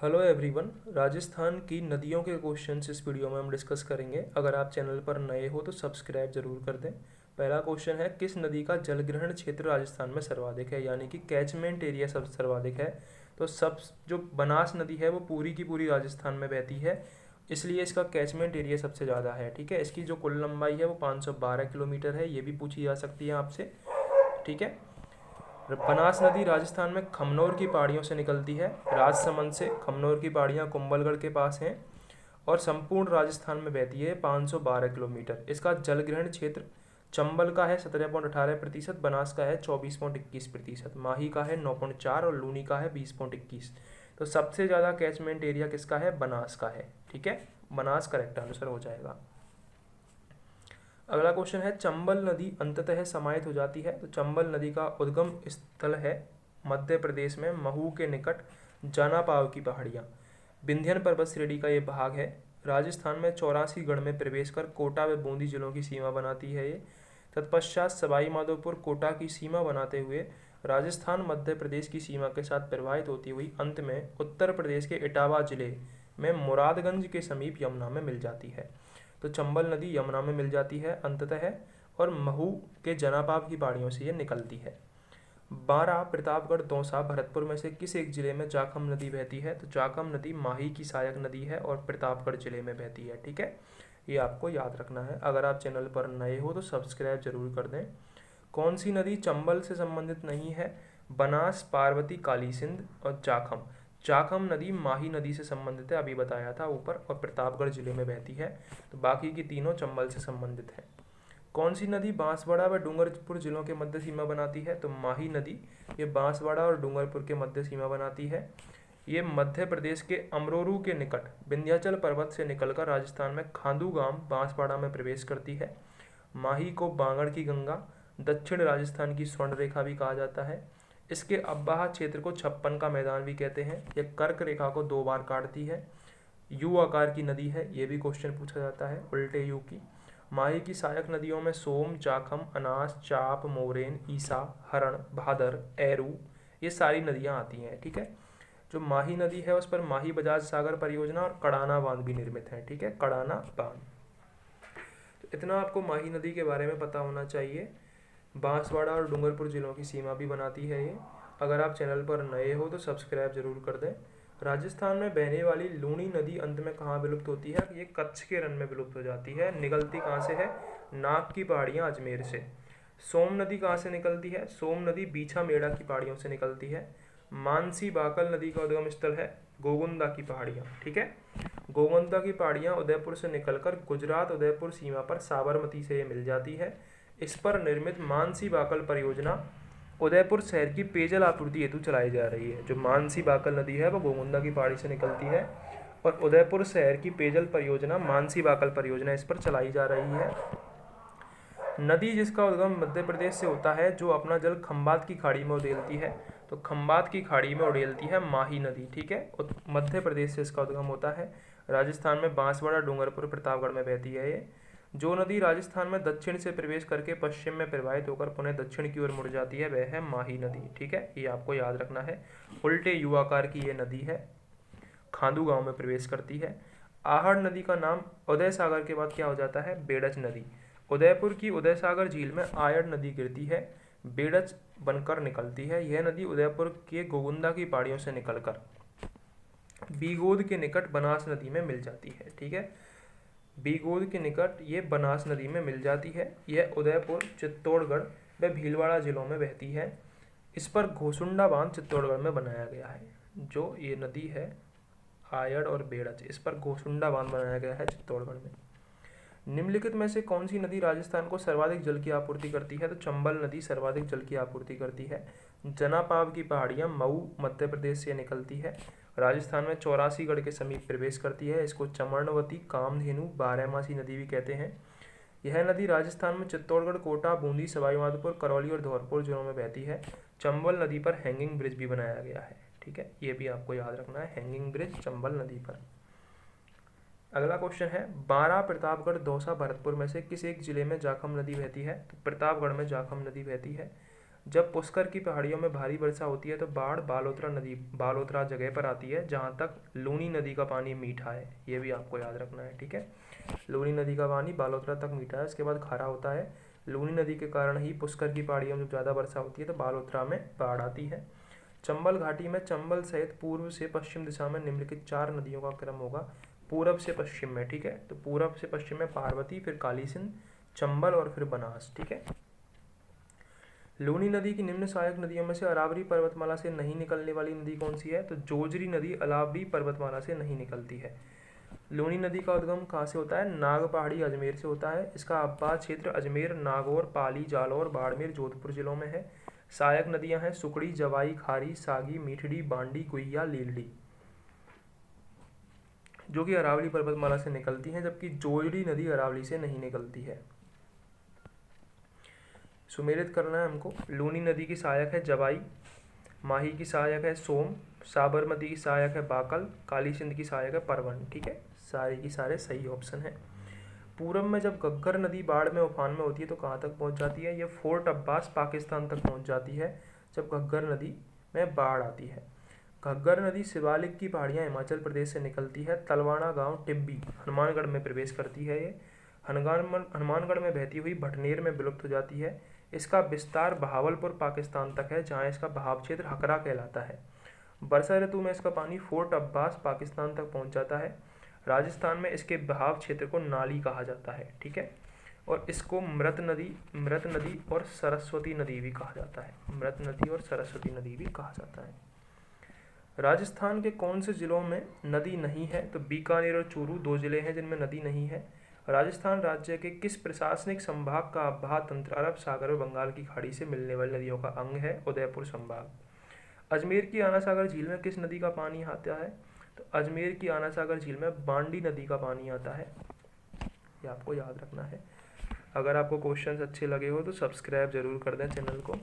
Hello everyone. Rajasthan की नदियों के क्वेश्चंस इस वीडियो में हम डिस्कस करेंगे। अगर आप चैनल पर नए हो तो सब्सक्राइब जरूर कर दें। पहला क्वेश्चन है, किस नदी का जलग्रहण क्षेत्र राजस्थान में सर्वाधिक है, यानी कि कैचमेंट एरिया सब सर्वाधिक है। तो सब जो बनास नदी है वो पूरी की पूरी राजस्थान में बहती है, इसलिए इसका कैचमेंट एरिया सबसे ज़्यादा है। ठीक है, इसकी जो कुल लंबाई है वो 512 किलोमीटर है, ये भी पूछी जा सकती है आपसे। ठीक है, बनास नदी राजस्थान में खमनोर की पहाड़ियों से निकलती है। राजसमंद से खमनोर की पहाड़ियाँ कुंभलगढ़ के पास हैं और संपूर्ण राजस्थान में बहती है 512 किलोमीटर। इसका जलग्रहण क्षेत्र चंबल का है 17.18%, बनास का है 24.21%, माही का है 9.4 और लूनी का है 20.21। तो सबसे ज़्यादा कैचमेंट एरिया किसका है? बनास का है। ठीक है, बनास करेक्ट आंसर हो जाएगा। अगला क्वेश्चन है, चंबल नदी अंततः समाहित हो जाती है। तो चंबल नदी का उद्गम स्थल है मध्य प्रदेश में महू के निकट जानापाव की पहाड़ियाँ। विंध्यन पर्वत श्रेणी का ये भाग है। राजस्थान में 84 गढ़ में प्रवेश कर कोटा व बूंदी जिलों की सीमा बनाती है ये। तत्पश्चात सवाई माधोपुर कोटा की सीमा बनाते हुए राजस्थान मध्य प्रदेश की सीमा के साथ प्रवाहित होती हुई अंत में उत्तर प्रदेश के इटावा जिले में मुरादगंज के समीप यमुना में मिल जाती है। तो चंबल नदी यमुना में मिल जाती है अंततः, और महू के जनापाव की पहाड़ियों से ये निकलती है। 12 प्रतापगढ़, दौसा, भरतपुर में से किस एक जिले में जाखम नदी बहती है? तो जाखम नदी माही की सहायक नदी है और प्रतापगढ़ जिले में बहती है। ठीक है, ये आपको याद रखना है। अगर आप चैनल पर नए हो तो सब्सक्राइब जरूर कर दें। कौन सी नदी चंबल से संबंधित नहीं है? बनास, पार्वती, काली सिंध और जाखम। जाखम नदी माही नदी से संबंधित है, अभी बताया था ऊपर, और प्रतापगढ़ जिले में बहती है। तो बाकी की तीनों चंबल से संबंधित है। कौन सी नदी बांसवाड़ा व डूंगरपुर जिलों के मध्य सीमा बनाती है? तो माही नदी ये बांसवाड़ा और डूंगरपुर के मध्य सीमा बनाती है। ये मध्य प्रदेश के अमरोरू के निकट विंध्याचल पर्वत से निकलकर राजस्थान में खांदू गांव बांसवाड़ा में प्रवेश करती है। माही को बांगड़ की गंगा, दक्षिण राजस्थान की स्वर्ण रेखा भी कहा जाता है। इसके अब्बाह क्षेत्र को छप्पन का मैदान भी कहते हैं। यह कर्क रेखा को 2 बार काटती है। यू आकार की नदी है, ये भी क्वेश्चन पूछा जाता है, उल्टे यू की। माही की सहायक नदियों में सोम, जाखम, अनास, चाप, मोरेन, ईसा, हरण, भादर, एरू, ये सारी नदियां आती हैं। ठीक है, जो माही नदी है उस पर माही बजाज सागर परियोजना और कड़ाना बांध भी निर्मित है। ठीक है, कड़ाना बांध। तो इतना आपको माही नदी के बारे में पता होना चाहिए। बांसवाड़ा और डूंगरपुर जिलों की सीमा भी बनाती है ये। अगर आप चैनल पर नए हो तो सब्सक्राइब जरूर कर दें। राजस्थान में बहने वाली लूनी नदी अंत में कहाँ विलुप्त होती है? ये कच्छ के रण में विलुप्त हो जाती है। निकलती कहाँ से है? नाग की पहाड़ियाँ अजमेर से। सोम नदी कहाँ से निकलती है? सोम नदी बीछा मेड़ा की पहाड़ियों से निकलती है। मानसी बाकल नदी का उद्गम स्थल है गोगुंदा की पहाड़ियाँ। ठीक है, गोगुंदा की पहाड़ियाँ उदयपुर से निकलकर गुजरात उदयपुर सीमा पर साबरमती से ये मिल जाती है। इस पर निर्मित मानसी बाकल परियोजना उदयपुर शहर की पेयजल आपूर्ति हेतु चलाई जा रही है। जो मानसी बाकल नदी है वो गोगुंदा की पहाड़ी से निकलती है और उदयपुर शहर की पेयजल परियोजना मानसी बाकल परियोजना इस पर चलाई जा रही है। नदी जिसका उद्गम मध्य प्रदेश से होता है, जो अपना जल खंबात की खाड़ी में उड़ेलती है, तो खंबात की खाड़ी में उड़ेलती है माही नदी। ठीक है, मध्य प्रदेश से इसका उद्गम होता है। राजस्थान में बांसवाड़ा, डूंगरपुर, प्रतापगढ़ में बहती है ये। जो नदी राजस्थान में दक्षिण से प्रवेश करके पश्चिम में प्रवाहित होकर पुनः दक्षिण की ओर मुड़ जाती है वह है माही नदी। ठीक है, ये आपको याद रखना है। उल्टे यू आकार की ये नदी है, खांदू गांव में प्रवेश करती है। आहड़ नदी का नाम उदय सागर के बाद क्या हो जाता है? बेड़च नदी। उदयपुर की उदय सागर झील में आयड़ नदी गिरती है, बेड़च बनकर निकलती है। यह नदी उदयपुर के गोगुंदा की पहाड़ियों से निकलकर बीगोद के निकट बनास नदी में मिल जाती है। ठीक है, बीगोद के निकट ये बनास नदी में मिल जाती है। यह उदयपुर, चित्तौड़गढ़ व भीलवाड़ा जिलों में बहती है। इस पर घोसुंडा बांध चित्तौड़गढ़ में बनाया गया है। जो ये नदी है आयड़ और बेड़च, इस पर घोसुंडा बांध बनाया गया है चित्तौड़गढ़ में। निम्नलिखित में से कौन सी नदी राजस्थान को सर्वाधिक जल की आपूर्ति करती है? तो चंबल नदी सर्वाधिक जल की आपूर्ति करती है। जनापाव की पहाड़ियाँ मऊ मध्य प्रदेश से निकलती है। राजस्थान में 84 गढ़ के समीप प्रवेश करती है। इसको चमर्णवती, कामधेनु, बारहमासी नदी भी कहते हैं। यह नदी राजस्थान में चित्तौड़गढ़, कोटा, बूंदी, सवाई माधोपुर, करौली और धौलपुर जिलों में बहती है। चंबल नदी पर हैंगिंग ब्रिज भी बनाया गया है। ठीक है, ये भी आपको याद रखना है, हैंगिंग ब्रिज चंबल नदी पर। अगला क्वेश्चन है, 12 प्रतापगढ़, दौसा, भरतपुर में से किस एक जिले में जाखम नदी बहती है? तो प्रतापगढ़ में जाखम नदी बहती है। जब पुष्कर की पहाड़ियों में भारी वर्षा होती है तो बाढ़ बालोतरा जगह पर आती है जहाँ तक लूनी नदी का पानी मीठा है। ये भी आपको याद रखना है, ठीक है। लूनी नदी का पानी बालोतरा तक मीठा है, उसके बाद खारा होता है। लूनी नदी के कारण ही पुष्कर की पहाड़ियों में जब ज़्यादा वर्षा होती है तो बालोतरा में बाढ़ आती है। चंबल घाटी में चंबल सहित पूर्व से पश्चिम दिशा में निम्नलिखित 4 नदियों का क्रम होगा। पूरब से पश्चिम में, ठीक है, तो पूरब से पश्चिम में पार्वती, फिर काली सिंध, चंबल और फिर बनास, ठीक है। लूनी नदी की निम्न सहायक नदियों में से अरावली पर्वतमाला से नहीं निकलने वाली नदी कौन सी है? तो जोजरी नदी अरावली पर्वतमाला से नहीं निकलती है। लूनी नदी का उद्गम कहाँ से होता है? नाग पहाड़ी अजमेर से होता है। इसका आबाद क्षेत्र अजमेर, नागौर, पाली, जालौर, बाड़मेर, जोधपुर जिलों में है। सहायक नदियां हैं सुकड़ी, जवाई, खारी, सागी, मीठड़ी, बांडी, गुहिया, लीलड़ी, जो कि अरावली पर्वतमाला से निकलती हैं, जबकि जोजड़ी नदी अरावली से नहीं निकलती है। सुमेलित करना है हमको। लूनी नदी की सहायक है जवाई, माही की सहायक है सोम, साबरमती की सहायक है बाकल, काली सिंध की सहायक है परवन, ठीक है। सारे की सारे सही ऑप्शन है। पूरब में जब घग्गर नदी बाढ़ में उफान में होती है तो कहाँ तक पहुँच जाती है? ये फोर्ट अब्बास पाकिस्तान तक पहुँच जाती है जब घग्गर नदी में बाढ़ आती है। घग्गर नदी शिवालिक की पहाड़ियाँ हिमाचल प्रदेश से निकलती है। तलवाड़ा गांव टिब्बी हनुमानगढ़ में प्रवेश करती है। ये हनुमानगढ़ में बहती हुई भटनेर में विलुप्त हो जाती है। इसका विस्तार बहावलपुर पाकिस्तान तक है, जहाँ इसका बहाव क्षेत्र हकरा कहलाता है। वर्षा ऋतु में इसका पानी फोर्ट अब्बास पाकिस्तान तक पहुँच जाता है। राजस्थान में इसके बहाव क्षेत्र को नाली कहा जाता है, ठीक है। और इसको मृत नदी और सरस्वती नदी भी कहा जाता है। मृत नदी और सरस्वती नदी भी कहा जाता है। राजस्थान के कौन से जिलों में नदी नहीं है? तो बीकानेर और चूरू 2 जिले हैं जिनमें नदी नहीं है। राजस्थान राज्य के किस प्रशासनिक संभाग का आबहा तंत्र अरब सागर और बंगाल की खाड़ी से मिलने वाली नदियों का अंग है? उदयपुर संभाग। अजमेर की आना सागर झील में किस नदी का पानी आता है? तो अजमेर की आना सागर झील में बांडी नदी का पानी आता है। ये आपको याद रखना है। अगर आपको क्वेश्चंस अच्छे लगे हो तो सब्सक्राइब जरूर कर दें चैनल को।